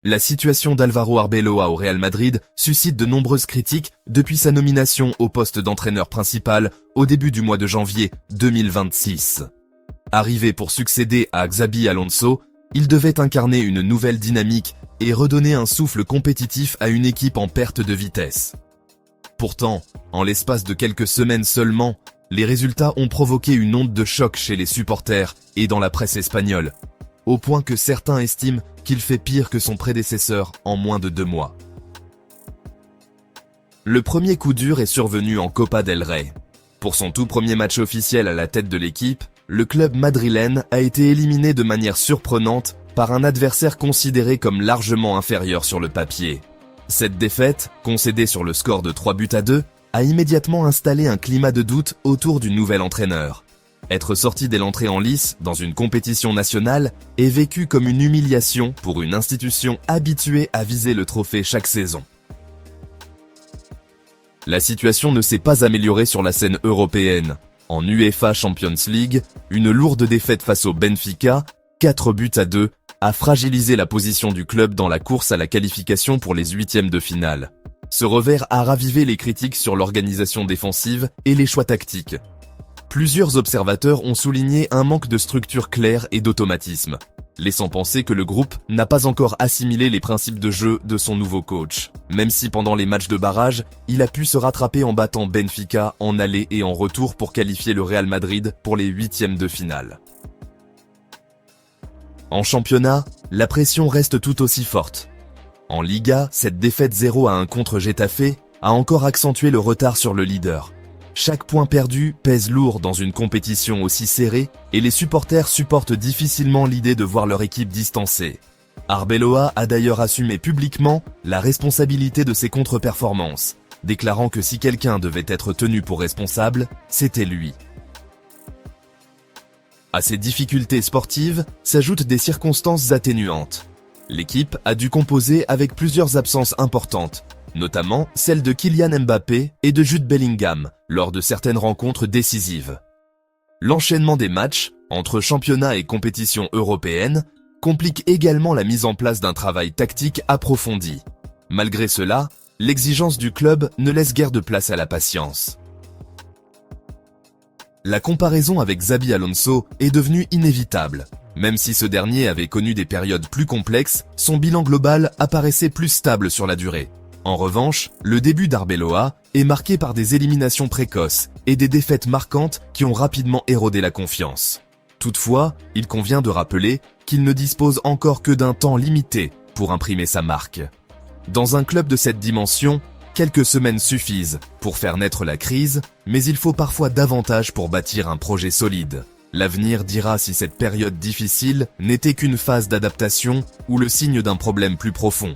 La situation d'Álvaro Arbeloa au Real Madrid suscite de nombreuses critiques depuis sa nomination au poste d'entraîneur principal au début du mois de janvier 2026. Arrivé pour succéder à Xabi Alonso, il devait incarner une nouvelle dynamique et redonner un souffle compétitif à une équipe en perte de vitesse. Pourtant, en l'espace de quelques semaines seulement, les résultats ont provoqué une onde de choc chez les supporters et dans la presse espagnole, au point que certains estiment qu'il fait pire que son prédécesseur en moins de 2 mois. Le premier coup dur est survenu en Copa del Rey. Pour son tout premier match officiel à la tête de l'équipe, le club madrilène a été éliminé de manière surprenante par un adversaire considéré comme largement inférieur sur le papier. Cette défaite, concédée sur le score de 3-2, a immédiatement installé un climat de doute autour du nouvel entraîneur. Être sorti dès l'entrée en lice dans une compétition nationale est vécu comme une humiliation pour une institution habituée à viser le trophée chaque saison. La situation ne s'est pas améliorée sur la scène européenne. En UEFA Champions League, une lourde défaite face au Benfica, 4-2, a fragilisé la position du club dans la course à la qualification pour les 8e de finale. Ce revers a ravivé les critiques sur l'organisation défensive et les choix tactiques. Plusieurs observateurs ont souligné un manque de structure claire et d'automatisme, laissant penser que le groupe n'a pas encore assimilé les principes de jeu de son nouveau coach, même si pendant les matchs de barrage, il a pu se rattraper en battant Benfica en aller et en retour pour qualifier le Real Madrid pour les 8e de finale. En championnat, la pression reste tout aussi forte. En Liga, cette défaite 0-1 contre Getafe a encore accentué le retard sur le leader. Chaque point perdu pèse lourd dans une compétition aussi serrée et les supporters supportent difficilement l'idée de voir leur équipe distancée. Arbeloa a d'ailleurs assumé publiquement la responsabilité de ses contre-performances, déclarant que si quelqu'un devait être tenu pour responsable, c'était lui. À ces difficultés sportives s'ajoutent des circonstances atténuantes. L'équipe a dû composer avec plusieurs absences importantes, notamment celle de Kylian Mbappé et de Jude Bellingham lors de certaines rencontres décisives. L'enchaînement des matchs, entre championnat et compétition européenne, complique également la mise en place d'un travail tactique approfondi. Malgré cela, l'exigence du club ne laisse guère de place à la patience. La comparaison avec Xabi Alonso est devenue inévitable. Même si ce dernier avait connu des périodes plus complexes, son bilan global apparaissait plus stable sur la durée. En revanche, le début d'Arbeloa est marqué par des éliminations précoces et des défaites marquantes qui ont rapidement érodé la confiance. Toutefois, il convient de rappeler qu'il ne dispose encore que d'un temps limité pour imprimer sa marque. Dans un club de cette dimension, quelques semaines suffisent pour faire naître la crise, mais il faut parfois davantage pour bâtir un projet solide. L'avenir dira si cette période difficile n'était qu'une phase d'adaptation ou le signe d'un problème plus profond.